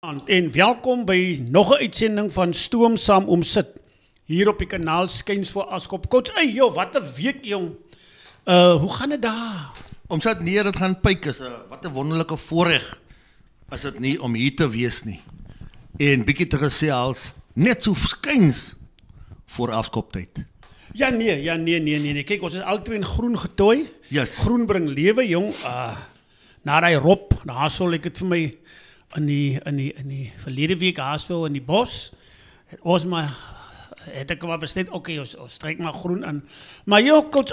Goeienaand en welkom by nog 'n uitsending van Stoom saam om sit hier op die kanaal Skuins voor Askop. Coach, joh, wat 'n week jong. Hoe gaan dit daar? Omsit nee, dit gaan pyk is. Wat 'n wonderlike voorreg is dit nie om hier te wees nie. En bietjie te gesels net so skuins voor Askoptyd. Ja nee. Kyk, ons is albei in groen getooi. Yes. Groen bring lewe jong. Na daai Rob, daar sal ek dit vir my in die verlede week haasvol in die bos. Ons maar het ek maar besluit, okay, ons stryk maar groen aan. Maar joh, coach,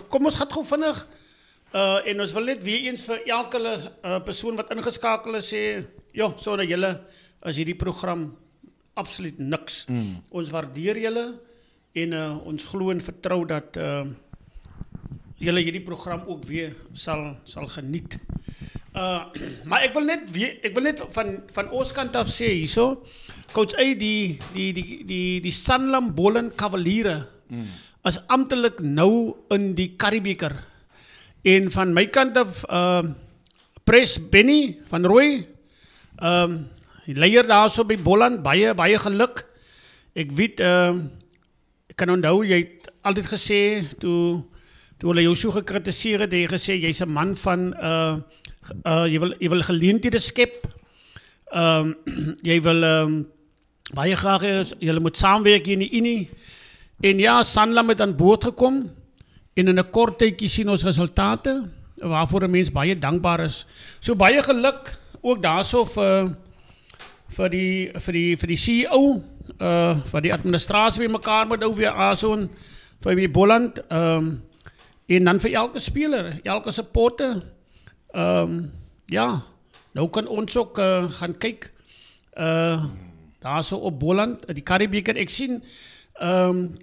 kom ons gaan gou vinnig en ons wil net weer eens vir elke persoon wat ingeskakel is sê, joh, sodat julle as hierdie program absoluut niks. Ons waardeer julle en ons glo en vertrou dat julle hierdie program ook weer sal geniet. Maar ek wil net van ons kant af sê hierso, coach die Sanlam Boland Cavaliere is amptelik nou in die Karibeker. En van my kant af Pres Benny van Rooi, die leier daarso by Boland, baie geluk. Ek weet ek kan onthou jy het altyd gesê toe hulle jou so gekritiseer het, jy gesê jy's 'n man van jy wil geleenthede skep. Jy wil baie graag julle moet saamwerk hier in die Unie. En ja, Sanlam het aan boord gekom en in 'n kort tydjie sien ons resultate waarvoor 'n mens baie dankbaar is. So baie geluk ook daarso vir die CEO, vir die administrasie by mekaar moet ou weer aansoon vir die Boland en dan vir elke speler, elke supporter. Ja, nou kan ons ook gaan kyk daar so op Boland, die Karibeker. Ek sien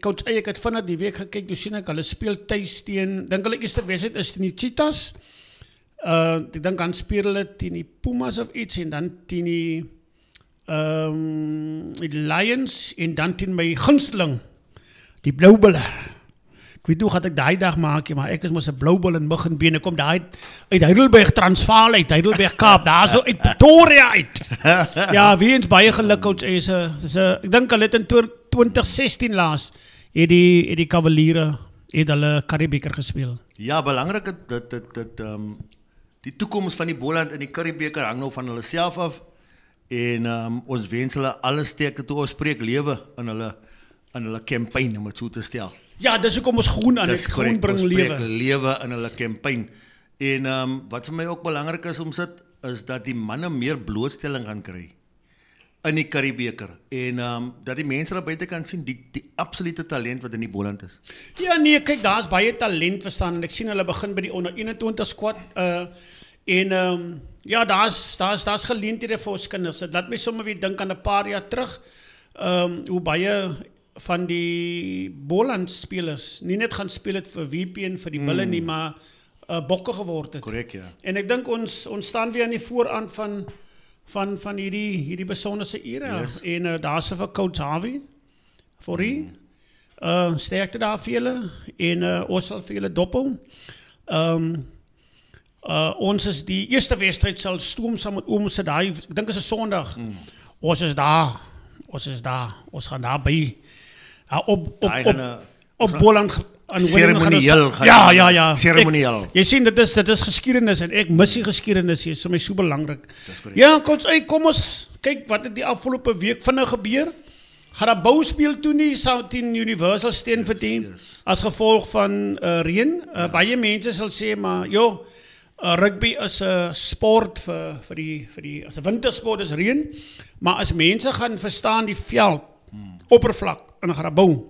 coach ek het vinnig die week gekyk, toe sien ek hulle speel tuis teen, dink hulle eerste wedstryd is teen die Cheetahs. Ek dink dan speel hulle teen die Pumas of iets en dan teen die Lions en dan teen my gunsteling, die Bloubulle. Ek weet hoe gaan ek daai dag maak, maar ek is mos 'n Bloubulle in mug en bene, kom daai uit Heidelberg Transvaal uit, Heidelberg Kaap, daar so uit Pretoria uit. Ja, weens baie geluk coach ek dink hulle het in 2016 laas het die Cavaliere het hulle Karibeker gespeel. Ja, belangrik dat die toekoms van die Boland in die Karibeker hang nou van hulle self af. En ons wens hulle alle sterkte toe, ons spreek lewe in hulle campaign, om het so te stel. Ja, dis hoekom ons groen aan het, groen bring lewe. Ons spreek lewe in hulle campaign. En wat vir my ook belangrik is om sit, is dat die manne meer blootstelling gaan kry in die Karibeker. En dat die mense daar buite kan sien, die absolute talent wat in die Boland is. Ja nee, kyk, daar is baie talent verstaan, en ek sien hulle begin by die onder 21 squad, ja, daar's geleenthede vir ons kinders. Dit laat my sommer weer dink aan 'n paar jaar terug, hoe baie van die Boland spelers nie net gaan speel het vir WP en vir die Bulle nie, maar bokke geword het. Korrek, ja. En ek dink ons staan weer aan die vooraan van hierdie besonderse era. Yes. En daar's vir coach Harvey vir hy. Sterkte daar vir julle en ons sal vir julle dophou. Ons is die eerste wedstryd sal Stoom saam met oom se daai, ek dink is 'n Sondag. Ons is daar. Ons gaan daar by op Boland seremonieel. Ja. Seremonieel. Jy sien dit is geskiedenis en ek mis die geskiedenis hier, is vir my so belangrik. Ja, coach, kom ons kyk wat het die afgelope week vinnig gebeur. Gaan daar bouspeel toe nie teen Universal Stenfontein as gevolg van reën. Baie mense sal sê maar joh, rugby is 'n sport vir die as 'n wintersport is reën, maar as mense gaan verstaan die veld oppervlak en gaan bou,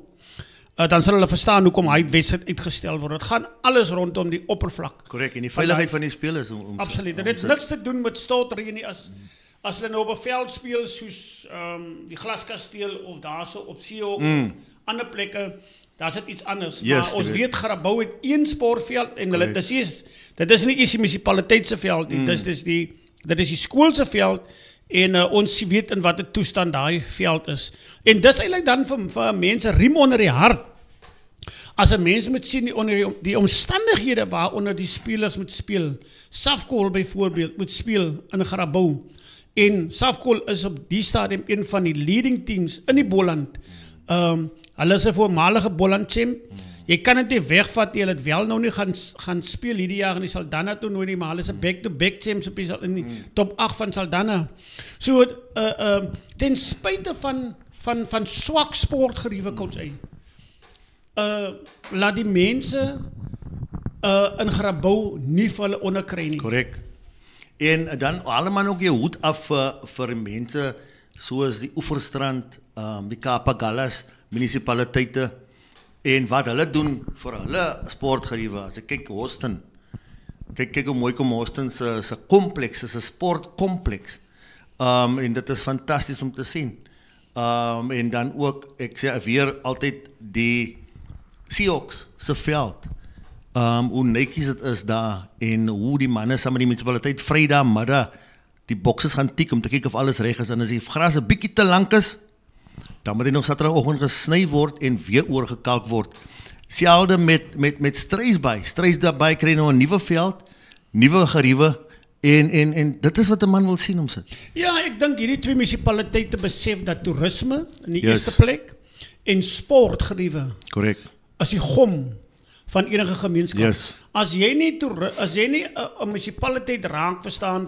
dan sal hulle verstaan hoekom hy wedstryd uitgestel word. Dit gaan alles rondom die oppervlak. Korrek, en die veiligheid van die spelers absoluut. Dit het niks te doen met stortreën nie. As hulle nou op 'n veld speel soos die Glaskasteel of daarso op Seehawk of ander plekke, daar is dit iets anders. Yes, maar ons weet Grabouw het een sportveld en hulle dit is nie eens die munisipaliteit se veld nie. Dit is die skool se veld en ons weet in watter toestand daai veld is. En dis eintlik dan vir mense riem onder die hart. As 'n mens moet sien die omstandighede waaronder die spelers moet speel. Safkool byvoorbeeld moet speel in Grabouw. En Safkol is op die stadium een van die leading teams in die Boland. Hulle is 'n voormalige Boland champ. Jy kan dit nie wegvat nie, hulle het wel nou nie gaan speel hierdie jaar in die Saldanha toernooi nie, maar hulle is 'n back-to-back champs op in die top 8 van Saldanha. So ten spyte van swak sportgeriewe coach laat die mense in Grabouw nie vir hulle onderkry nie. Korrek. En dan allemaal ook je hoed af vir mense soos die Oeverstrand, die Kapagallas munisipaliteite en wat hulle doen vir hulle sportgeriewe. As ek kyk Hoston, kyk hoe mooi kom Hoston se kompleks, is 'n sportkompleks. En dit is fantasties om te sien. En dan ook, ek sê weer altyd die Seahawks se veld. Hoe netjies dit is daar en hoe die manne saam met die munisipaliteit Vrydagmiddag die bokses gaan tik om te kyk of alles reg is en as die gras 'n bietjie te lank is, dan moet hy nog Saterdagoggend gesny word en weer oorgekalk word. Selfde met Struisbaai. Struisbaai kry nou 'n nuwe veld, nuwe geriewe en dit is wat 'n man wil sien om sit. Ja, ek dink hierdie twee munisipaliteite besef dat toerisme in die eerste plek en sportgeriewe. Korrek. As die gom van enige gemeenskap. Yes. As jy nie 'n munisipaliteit raak verstaan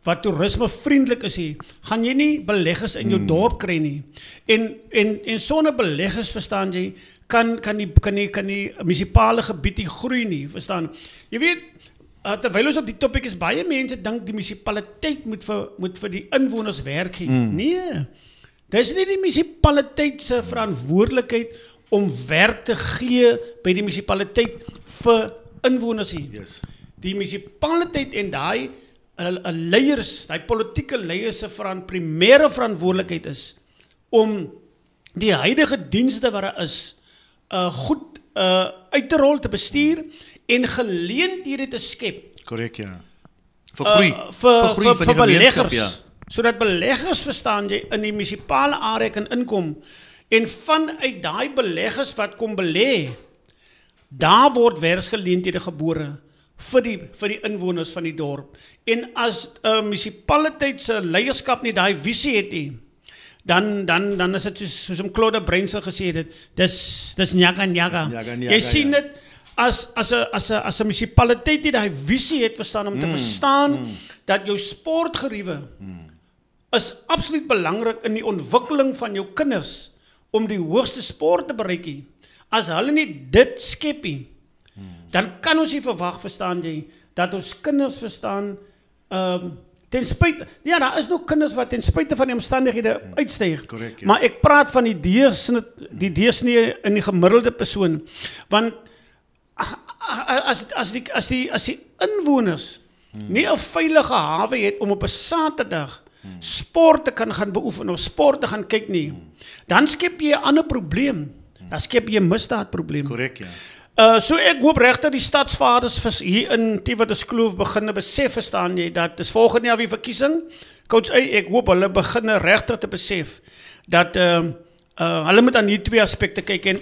wat toerisme vriendelik is hier, gaan jy nie beleggers in jou dorp kry nie. En sonder beleggers verstaan jy kan die munisipale gebied nie groei nie, verstaan? Jy weet, terwyl ons op die topic is, baie mense dink die munisipaliteit moet vir die inwoners werk gee. Nee. Dis nie die munisipaliteit se verantwoordelikheid om werk te gee by die munisipaliteit vir inwoners hier. Yes. Die munisipaliteit en daai leiers, daai politieke leiers se primêre verantwoordelikheid is om die huidige dienste wat daar is goed uit te rol, te bestuur en geleenthede te skep. Korrek, ja. Vir groei. Vir beleggers. Ja. Sodat beleggers, verstaan jy, in die munisipale area kan inkom. En vanuit daai beleggers wat kom belê, daar word werksgeleenthede gebore vir die inwoners van die dorp. En as 'n munisipaliteit se leierskap nie daai visie het nie, dan is dit soos Claude Breynsel gesê het, dis nyaga. Jy sien dit as 'n munisipaliteit nie daai visie het, verstaan, om te verstaan dat jou sportgeriewe is absoluut belangrik in die ontwikkeling van jou kinders om die hoogste sport te bereik. As hulle nie dit skep nie, dan kan ons nie verwag, verstaan jy, dat ons kinders verstaan, ten spyte, ja, daar is nog kinders wat ten spyte van die omstandighede uitstyg. Correct, ja. Maar ek praat van die deursnee in die gemiddelde persoon, want as die inwoners nie 'n veilige hawe het om op 'n Saterdag sport te kan gaan beoefen of sport te gaan kyk nie, dan skep jy 'n ander probleem. Dan skep jy 'n misdaadprobleem. Korrek, ja. So ek hoop regtig die stadsvaders hier in Tietwaterskloof begin besef, verstaan jy, dat dis volgende jaar weer verkiesing. Coach, ek hoop hulle begin regtig te besef dat hulle moet aan hierdie twee aspekte kyk en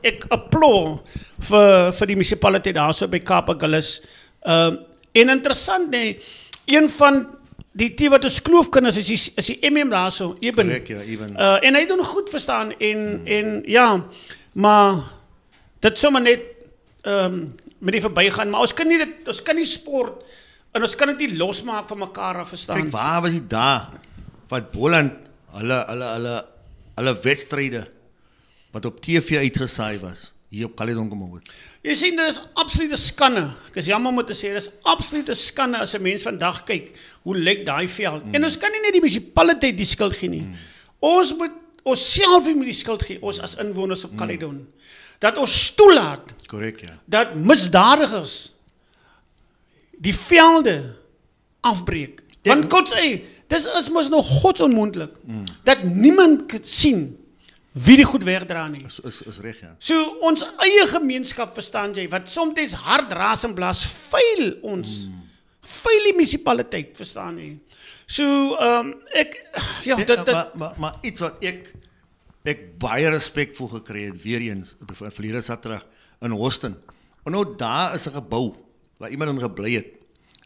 ek applaud vir die munisipaliteit daarso by Kapagallas. En interessant, nee, een van die Tietwaterskloof kinders is die MM daarso, Eben. Correct, ja, Eben. En hy doen goed, verstaan, en ja, maar dit sommer net met die verbygaan, maar ons kan nie sport en ons kan dit nie losmaak van mekaar af, verstaan. Kyk, waar was die daar wat Boland hulle wedstryde wat op TV uitgesaai was hier op Caledon Kommoed. Jy sien, dit is absolute skande. Ek is jammer om te sê, dit is absolute skande as 'n mens vandag kyk hoe lyk daai veld. En ons kan nie net die munisipaliteit die skuld gee nie. Ons moet onsself die skuld gee, ons as inwoners op Caledon. Dat ons toelaat, Korrek, ja. dat misdadigers die velde afbreek. Want God sê, dis is mos nog godsonmoontlik, dat niemand kan sien wie die goed wegdra nie. Is reg, ja. So ons eie gemeenskap, verstaan jy, wat soms hard raas en blaas, veil ons, veil die munisipaliteit, verstaan jy. So, maar iets wat ek baie respek voor gekry het, weer eens, verlede Saterdag in Hoston. En nou daar is 'n gebou, waar iemand in gebly het,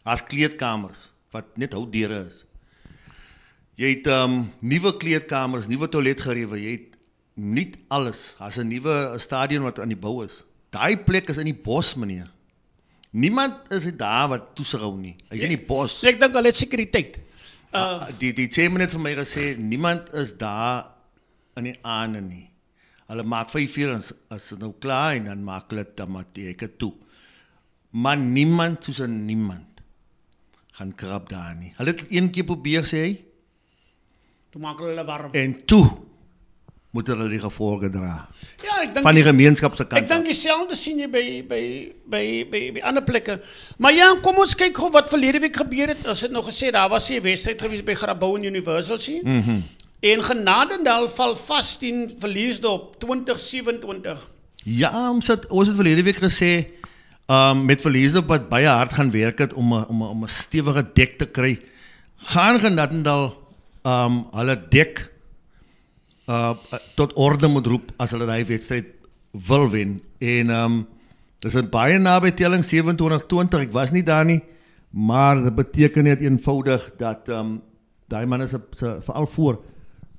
as kleedkamers, wat net houtdeure is. Jy het nuwe kleedkamers, nuwe toiletgeriewe, jy het niet alles. As 'n nuwe stadion wat aan die bou is. Daai plek is in die bos, meneer. Niemand is daar wat toesig hou nie. Hy's in die bos. Ek dink al het sekuriteit. Die chairman het vir my gesê niemand is daar in die aande nie. Hulle maak 5 uur as dit nou klaar en dan maak hulle tamateke toe. Maar niemand soos 'n niemand gaan krap daar nie. Hulle het een keer probeer sê hy Toe maak hulle warm. en toe moet hulle die gevolge dra. Ja, ek dink Van die gemeenskap se kant. Ek dink dieselfde sien jy by ander plekke. Maar ja, kom ons kyk gou wat verlede week gebeur het. Ons het nog gesê daar was 'n wedstryd gewees by Grabouw en Universal sien. En Genadendal val vas teen Verliesdorp 2027. Ja, ons het verlede week gesê met Verliesdorp wat baie hard gaan werk het om 'n stewige dek te kry. Gaan Genadendal hulle dek tot orde moet roep as hulle daai wedstryd wil wen. En dis baie naby telling 27-20. Ek was nie daar nie, maar dit beteken net eenvoudig dat daai manne se veral voor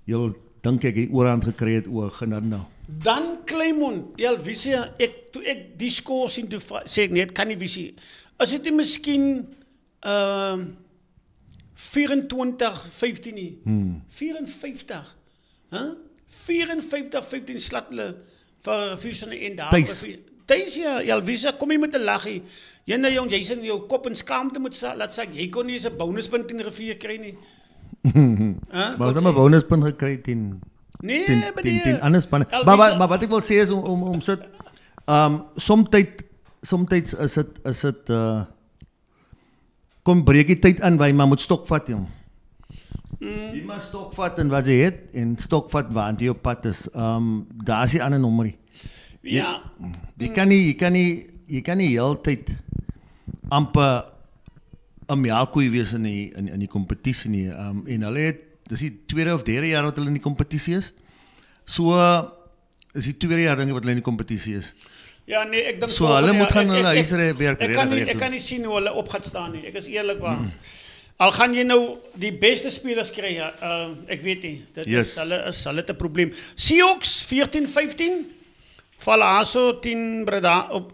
jy dink ek oorhand gekry het oor Genadendal. Dan Kleinmond, Elvisie, toe ek die skoor sien toe sê ek net kan nie visie. As dit miskien 24-15 nie. 54. 54-15 slat hulle vir Fusion en daar. Thuis ja, Elvisie, kom jy met 'n laggie. Jy nou jy's in jou kop en skaamte moet laat sê jy kon nie eens 'n bonuspunt in rivier kry nie. Maar ons het 'n bonuspunt gekry teen ander spanne. Maar wat ek wil sê is om sit soms is dit kom breek die tyd in waar jy maar moet stokvat jong. Jy moet stokvat en wat jy het en stokvat waar jy op pad is. Daar is die ander nommerie. Ja. Jy kan nie heeltyd amper 'n melkkoei wees in die kompetisie nie. En hulle het dis die tweede of derde jaar wat hulle in die kompetisie is. So is die tweede jaar dink ek wat hulle in die kompetisie is. Ja nee, ek dink so hulle moet gaan hulle huiswerk regtig. Ek kan nie sien hoe hulle op gaan staan nie. Ek is eerlikwaar. Al gaan jy nou die beste spelers kry, ek weet nie. Dit is hulle 'n probleem. Seahawks 14-15 val also 10 op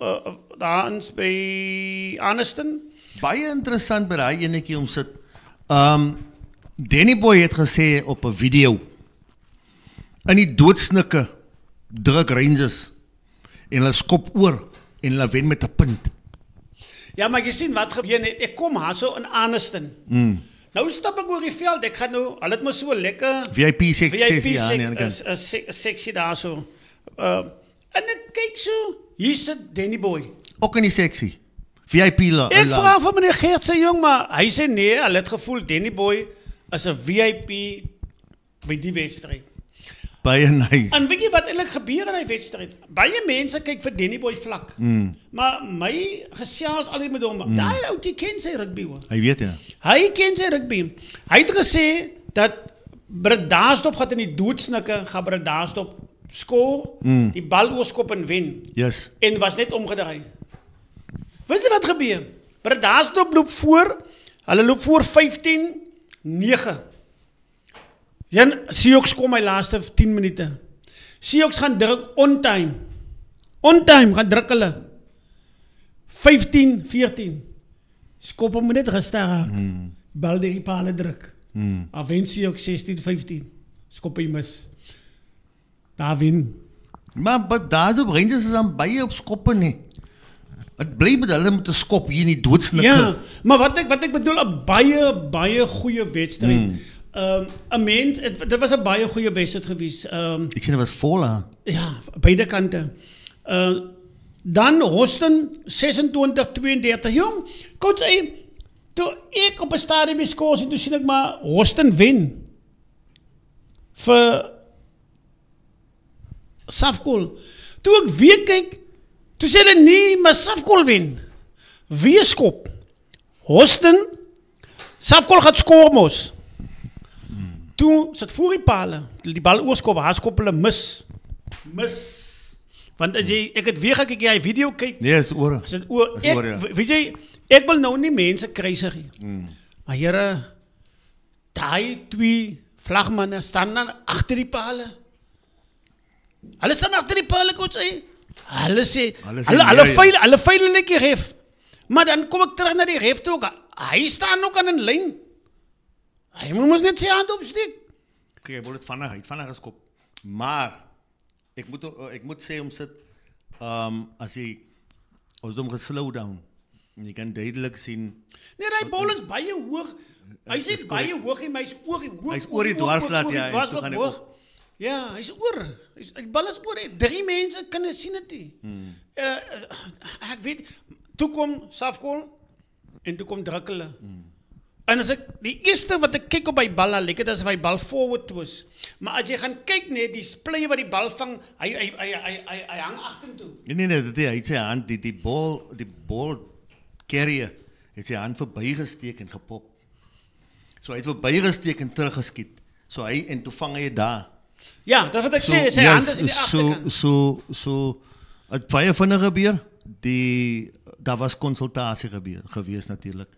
daar by Anniston. Baie interessant by daai enetjie om sit. Danny Boy het gesê op 'n video in die doodsnikke druk Rangers en hulle skop oor en hulle wen met 'n punt. Ja, maar jy sien wat gebeur net. Ek kom haar so in Anniston. Nou stap ek oor die veld. Ek gaan nou, hulle het my so lekker VIP seksie aan. Seksie daar so. En ek kyk so, hier sit Danny Boy. Ook in die seksie. VIP Ek vra van meneer Geert se jong, maar hy sê nee, hulle het gevoel Danny Boy is 'n VIP by die wedstryd. Baie nice. En weet jy wat eintlik gebeur in die wedstryd? Baie mense kyk vir Danny Boy vlak. Maar my gesels altyd met hom. Daai ouetjie ken sy rugby hoor. Hy weet ja. Hy ken sy rugby. Hy het gesê dat Bredasdorp gaan in die doodsnikke, gaan Bredasdorp skoor, die bal oorskop en wen. Yes. En was net omgedraai. Weet jy wat gebeur? Bredasdorp loop voor. Hulle loop voor 15-9. Dan Seahawks kom my laaste 10 minute. Seahawks gaan druk on time. On time gaan druk hulle. 15-14. Skop hom net rustig raak. Bal deur die paal druk. Wen Seahawks 16-15. Skop hy mis. Daar wen. Maar daar is op Rangers is dan baie op skoppe nie. Het bly met hulle met 'n skop hier in die doodsnikke. Ja, maar wat ek bedoel 'n baie goeie wedstryd. 'n mens, dit was 'n baie goeie wedstryd gewees. Ek sien dit was vol hè. Ja, beide kante. Dan Houston 26-32. Jong, coach, toe ek op 'n stadium skoor en toe sien ek maar Houston wen vir Safkol. Toe ek weer kyk, toe sê hulle nee, maar Safkol wen. Wie skop? Houston, Safkol gaan skoor mos. Toe sit voor die pale, die bal oorskop, haar skop hulle mis. Want as jy, ek het weer gekyk, jy video kyk. Nee, is oor. Is dit oor? Weet jy, ek wil nou nie mense kruisig nie. Maar Here, daai 2 vlagmanne staan dan agter die pale. Hulle staan agter die pale, coach. Hulle sê, hulle veil net die ref. Maar dan kom ek terug na die ref toe ook. Hy staan ook aan 'n lyn. Hy moet mos net sy hand opsteek. Kyk, hy wil dit vinnig geskop. Maar ek moet sê om sit as jy ons hom geslow down. Jy kan duidelik sien. Nee, hy bal is baie hoog. Hy sê baie hoog en hy's hoog. Hy's oor die dwarslaat ja, en toe gaan hy op. Ja, hy's oor. Die bal is oor. 3 mense kan sien dit nie. Ek weet toe kom Safkol en toe kom druk hulle. En as ek die eerste wat ek kyk op by bal, lyk dit asof hy bal forward twist. Maar as jy gaan kyk net die splay wat die bal vang, hy hang agtertoe. Nee, dit hy het sy hand die bal carrier het sy hand verbygesteek en gepop. So hy het verbygesteek en teruggeskiet. So hy en toe vang hy daar. Ja, dat wat ek sê, sy hand is in die agterkant. So het baie vinnig gebeur. Daar was konsultasie gewees natuurlik.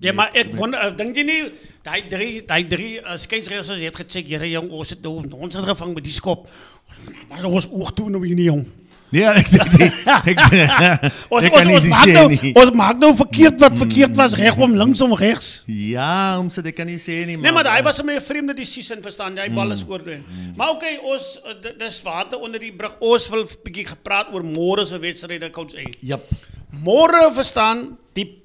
Ja, maar ek wonder, dink jy nie, die drie skeieregels het gecheck, jare jong, ons het gevang met die skop. Maar ons oog toe nou hier nie, jong. Ja, ek kan nie sê nie. Ons maak nou verkeerd wat verkeerd was, regom links om regs. Ja, omdat ek kan nie sê nie. Nee, maar hy was 'n vreemde decision, verstaan jy, bal is oor. Maar okay, ons dis water onder die brug. Ons wil 'n bietjie gepraat oor môre se wedstryde, coach A. Jep. Môre verstaan die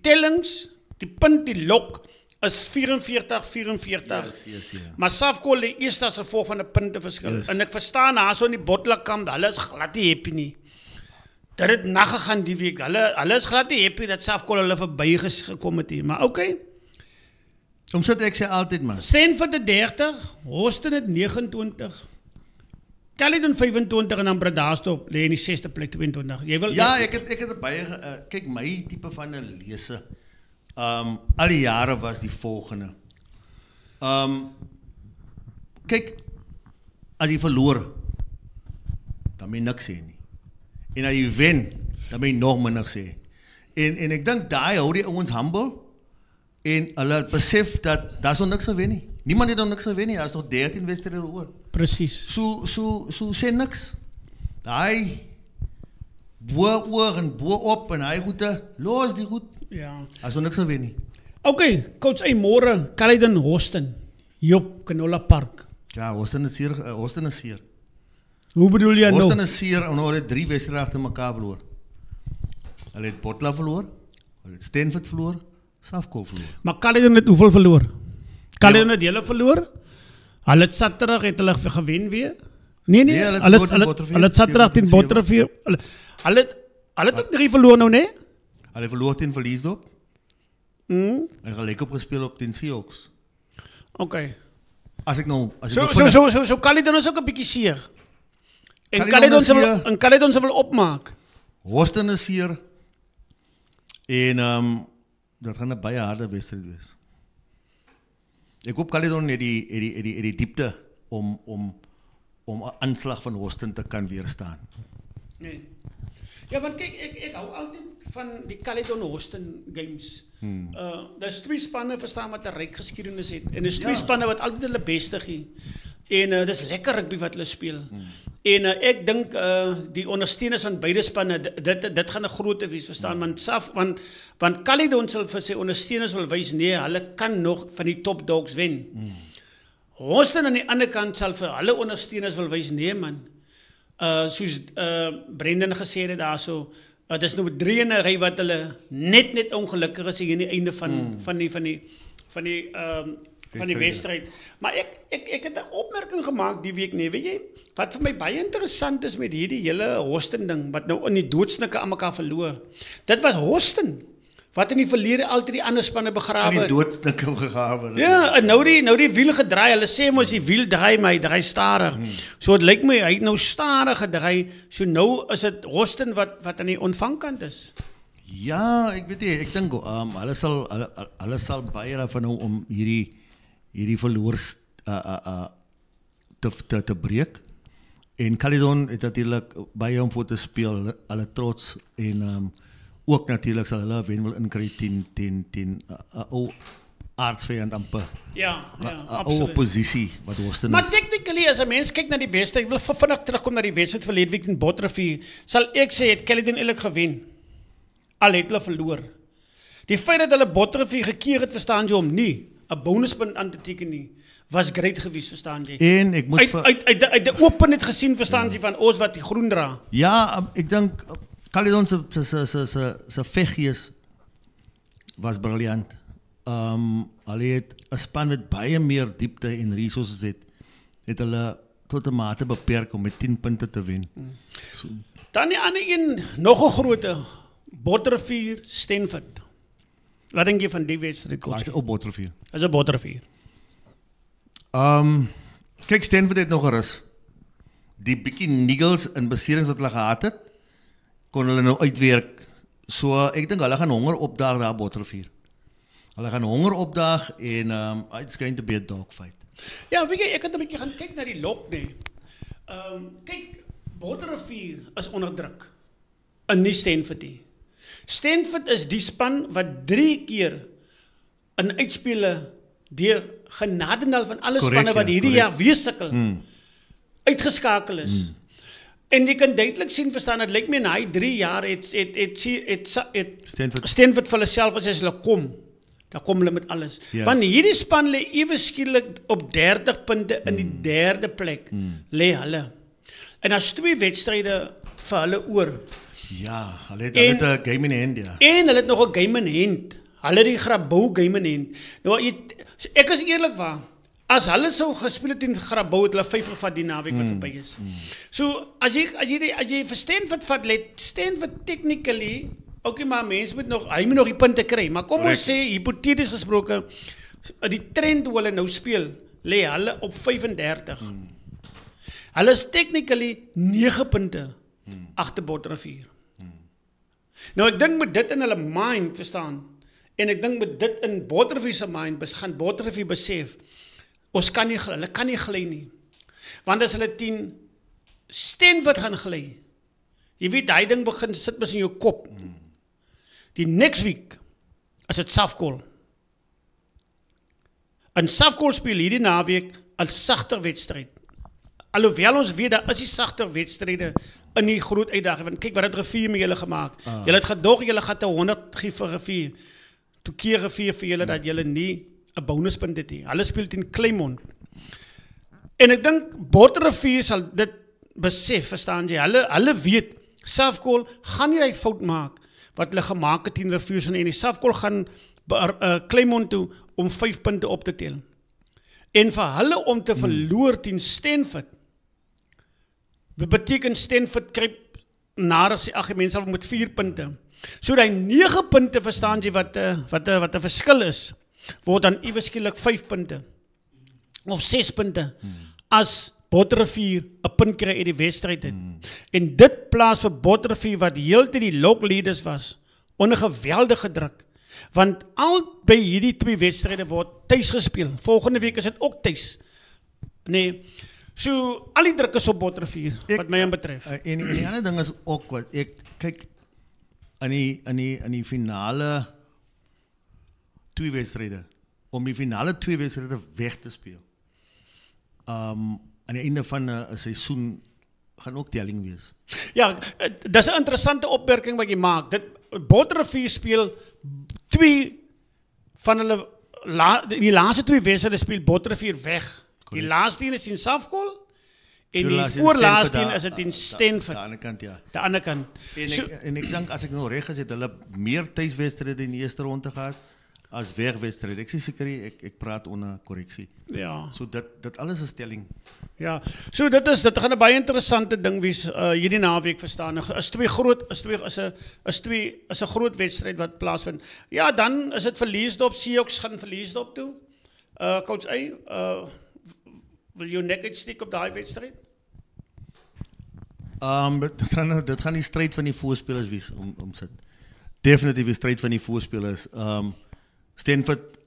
tellings, die punt, die lok is 44. Yes. Maar Safkol die eerste as gevolg van 'n punteverskil. En ek verstaan daar so in die Botlekkamp, hulle is glad nie happy nie. Dit het nagegaan die week. Hulle is glad nie happy dat Safkol hulle verby gekom het hier. Maar okay. Omdat ek sê altyd man. Stanford het 30, Houston het 29. Caledon 25 en dan Bredasdorp lê in die 6de plek 22. Jy wil ek het baie kyk my tipe van 'n lese. Al die jare was die volgende. Kyk, as jy verloor, dan moet jy niks sê nie. En as jy wen, dan moet jy nog minder sê. En ek dink daai hou die ouens humble en hulle besef dat daar is nog niks te wen nie. Niemand het nog niks te wen nie, daar is nog 13 wedstryde oor. Presies. So sê niks. Daai boor en boor op en hy goede, los die goed. Ja. As ons niks te wen nie. Okay, coach, môre Caledon Houston, Job Canola Park. Ja, Houston is seer. Hoe bedoel jy nou? Houston is seer en hulle het 3 wedstryde agter mekaar verloor. Hulle het Botla verloor, hulle het Stanford verloor, Safkol verloor. Maar Caledon het hoeveel verloor? Caledon het hulle verloor. Hulle het Saterdag het hulle gewen weer. Nee, hulle het Saterdag teen Botterfield. Hulle het ook 3 verloor nou, nee? Hulle verloor teen Verliesdorp. En gelyk op gespeel op teen Seahawks. Okay. As ek So Caledon is ook 'n bietjie seer. En Caledon se wil opmaak. Houston is seer. En dat gaan 'n baie harde wedstryd wees. Ek hoop Caledon het die diepte om 'n aanslag van Houston te kan weerstaan. Nee. Ja, want kyk, ek hou altyd van die Caledon Houston games. Daar's 2 spanne verstaan wat 'n ryk geskiedenis het. En dis 2 spanne wat altyd hulle beste gee. En dis lekker rugby wat hulle speel. En ek dink die ondersteuners van beide spanne dit gaan 'n groot wees, verstaan, want Caledon sal vir sy ondersteuners wil wys nee, hulle kan nog van die top dogs wen. Houston aan die ander kant sal vir hulle ondersteuners wil wys nee man. Soos Brendan gesê het daarso, dis nou 3 in 'n ry wat hulle net ongelukkig is hier aan die einde van die wedstryd. Maar ek het 'n opmerking gemaak die week nee, weet jy, wat vir my baie interessant is met hierdie hele Houston ding wat nou in die doodsnikke aan mekaar verloor. Dit was Houston wat in die verlede altyd die ander spanne begrawe het. In die doodsnikke gegrawe. Ja, en nou die wiel gedraai. Hulle sê mos die wiel draai my, draai stadig. So dit lyk my hy het nou stadig gedraai. So nou is dit Houston wat aan die ontvangkant is. Ja, ek weet nie, ek dink hulle sal baie daarvan hou om hierdie verloors te breek. En Caledon het natuurlik baie om voor te speel, hulle trots en ook natuurlik sal hulle wen wil inkry teen aardsvijand amper. Ja, Ou absoluut. oppositie wat Houston Maar is. technically, as 'n mens kyk na die wedstryd, ek wil vinnig terugkom na die wedstryd verlede week in Botterivier, sal ek sê het Caledon eerlik gewen. Al het hulle verloor. Die feit dat hulle Botterivier gekeer het, verstaan jy, om nie 'n bonuspunt aan te teken nie, was great geweest, verstaan jy. En ek moet Uit die open het gesien, verstaan jy, van ons wat die groen dra. ja, ek dink Caledon se veggies was briljant. Hulle het 'n span met baie meer diepte en resources het hulle tot 'n mate beperk om met 10 punte te wen. So, Dan die ander een, nog 'n groot, Botterivier, Stanford. Wat dink jy van die wedstryd, coach? was op Botterivier. Is 'n Botterivier. Kyk, Stanford het nog gerus. Die bietjie niggles in beserings wat hulle gehad het, kon hulle nou uitwerk. So ek dink hulle gaan honger opdaag daar Botterivier. Hulle gaan honger opdaag en it's going to be a dogfight. Ja, weet jy, ek het 'n bietjie gaan kyk na die lok, nee. Kyk, Botterivier is onder druk. In nie Stanford nie. Stanford is die span wat 3 keer in uitspele deur genadenal van alle Correct, spanne wat ja, hierdie correct. jaar weer sukkel, uitgeskakel is. En jy kan duidelik sien, verstaan, het lyk my in hy 3 jaar het Stanford vir hulle self as hulle kom. Dan kom hulle met alles. Yes. Want hierdie span lê ewe skielik op 30 punte in die 3de plek. Lê hulle. En daar's 2 wedstryde vir hulle oor. Ja, hulle het 'n game in hand, ja. En hulle het nog 'n game in hand. Hulle het die Grabouw game in hand. Nou, ek is eerlikwaar, as hulle sou gespeel het in Grabouw, het hulle 5 gevat die naweek wat verby is. So, as jy vir Stanford vat, let Stanford technically, okay, maar mense moet nog, hy moet nog die punte kry, maar kom ons sê, hypothetisch gesproke, die trend hoe hulle nou speel, lê hulle op 35. Hulle is technically 9 punte agter Botterivier. Nou ek dink met dit in hulle mind verstaan, en ek dink met dit in Botterivier se mind, gaan Botterivier besef, hulle kan nie gly nie. Want as hulle 10 Stanford gaan gly, jy weet, hy ding begin sit mis in jou kop. Die next week is dit Safkol. In Safkol speel hierdie naweek 'n sagter wedstryd. Alhoewel ons weet, daar is die sagter wedstryde in die groot uitdaging. Want kyk wat het Rivier met julle gemaak. Julle het gedog, julle gaan 100 gee vir Rivier. Toe keer Rivier vir julle dat julle nie 'n bonuspunt het nie. Hulle speel teen Claymont. En ek dink Botterivier sal dit besef, verstaan jy? Hulle weet, Safkol gaan nie die fout maak wat hulle gemaak het teen Rivier en die Safkol gaan Claymont toe om 5 punte op te tel. En vir hulle om te verloor teen Stanford, beteken Stanford kryp nader sy mense al met 4 punte. So die 9 punte, verstaan jy wat 'n verskil is, word dan iewers skielik 5 punte of 6 punte as Botterivier 'n punt kry uit die wedstryd het. En dit plaas vir Botterivier wat heeltyd die lok leaders was onder geweldige druk. Want al by hierdie 2 wedstryde word tuis gespeel. Volgende week is dit ook tuis. Nee. So al die druk is op Botterivier wat my betref. En die ander ding is ook wat ek kyk in die finale 2 wedstryde, om die finale 2 wedstryde weg te speel. Aan die einde van 'n seisoen gaan ook telling wees. Ja, dis 'n interessante opmerking wat jy maak. Botterivier speel 2 van hulle die laaste 2 wedstryde speel Botterivier weg. Die laaste een is in Safkol en die voorlaaste een is dit in Stanford. Aan die ander kant, ja. Die ander kant. En ek dink as ek nou reg is, het hulle meer tuiswedstryde in die eerste ronde gehad as wegwedstryde. Ek sê seker ek praat onder korreksie. Ja. So dit alles is telling. Ja. So dit gaan 'n baie interessante ding wees hierdie naweek, verstaan. Is 'n groot wedstryd wat plaasvind. Ja, dan is dit Verliesdorp, Seahawks gaan Verliesdorp toe. Coach A, wil jou nek uitsteek op daai wedstryd? Dit gaan die stryd van die voorspelers wees om sit. Definitief die stryd van die voorspelers. Stanford,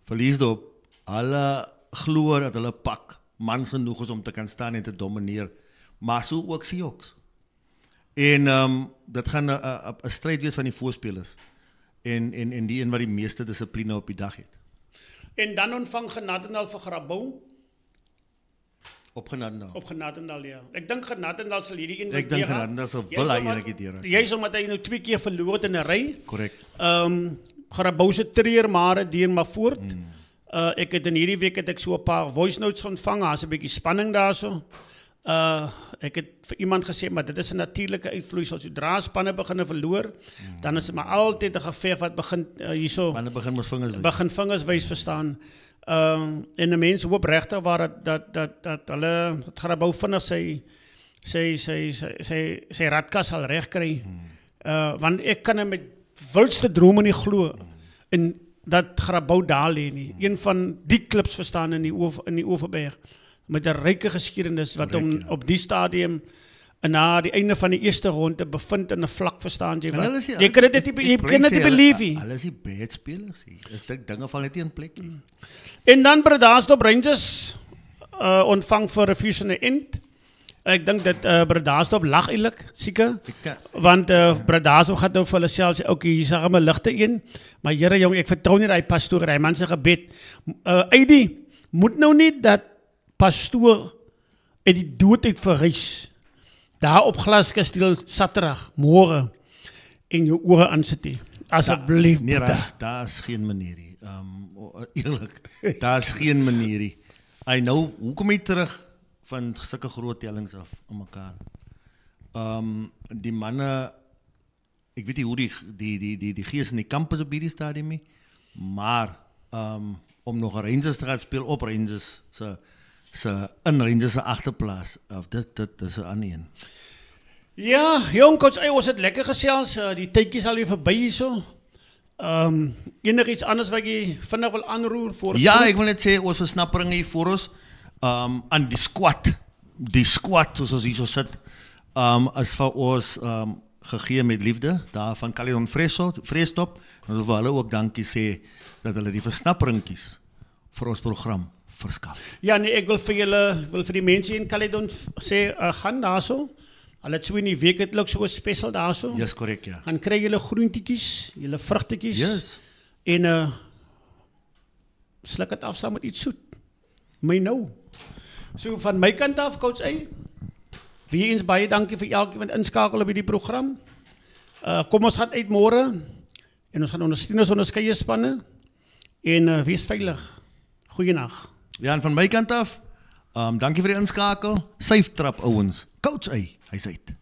Verliesdorp, hulle glo dat hulle pak mans genoeg is om te kan staan en te domineer, maar so ook Seahawks. En dit gaan 'n stryd wees van die voorspelers. En die een wat die meeste dissipline op die dag het. En dan ontvang Genadendal vir Grabouw. Op Genadendal. Op Genadendal, ja. Ek dink Genadendal sal hierdie een Ek dink Genadendal sal wil hy eendag deur. Juist omdat hy nou 2 keer verloor het in 'n ry. Korrek. Grabouw se treur maar duur maar voort. Ek het in hierdie week het ek so 'n paar voice notes ontvang, daar's 'n bietjie spanning daarso. Ek het vir iemand gesê, maar dit is 'n natuurlike uitvloeisel. Sodra spanne begin verloor, dan is dit maar altyd 'n geveg wat begin hierso. Spanne begin met vingers wys. Begin vingers wys verstaan. En 'n mens hoop regtig waar dat hulle Grabouw vinnig sy radkas sal regkry. Want ek kan met wildste drome nie glo en dat Grabouw daar lê nie. Een van die klips verstaan in die Oeverberg met 'n ryke geskiedenis wat hom op die stadium na die einde van die eerste ronde bevind in 'n vlak verstaan jy wat. Jy kan dit nie believe nie. Hulle is die bad spelers hier. Is dinge val net nie in plek nie. En dan Bredasdorp Rangers ontvang vir Refusion End. Ek dink dat Bredasdorp lag eintlik, seker. Want Bredasdorp gaan nou vir hulle self sê, okay, hier is 'n ligte een, maar Here jong, ek vertrou nie daai pastoor, daai man se gebed. Eddie, moet nou nie dat pastoor uit die dood uit verrys. Daar op Glaskasteel Saterdag môre en jou ore aansit nie. Asseblief. Nee, daar's geen manier nie. Eerlik, daar's geen manier nie. Hy nou, hoekom hy terug van sulke groot tellings af om mekaar. Die manne, ek weet nie hoe die gees in die kamp is op hierdie stadium nie, maar om nog Rangers te gaan speel op Rangers in Rangers se agterplaas, of dit is 'n ander een. Ja, jong coach, ons het lekker gesels, die tydjie sal weer verby hierso. Enigiets anders wat jy vinnig wil aanroer voor? Ja, ek wil net sê ons versnappering hier voor ons aan die squad soos ons hierso sit, is vir ons gegee met liefde daar van Caledon Vreestop. En ons wil hulle ook dankie sê dat hulle die versnappering kies vir ons program verskaf. Ja, nee, ek wil vir die mense in Caledon sê, gaan daarso. Hulle het so in die week het ook so 'n special daarso. Yes, korrek, ja. Dan kry julle groentietjies, julle vrugtetjies. Yes. En sluk dit af saam met iets soet. My nou. So van my kant af, coach A, weer eens baie dankie vir elkeen wat inskakel op hierdie program. Kom ons gaan uit môre en ons gaan ondersteun ons onderskeie spanne en wees veilig. Goeienag. Ja, en van my kant af, dankie vir die inskakel. Syftrap ouens. Coach A, hy's uit.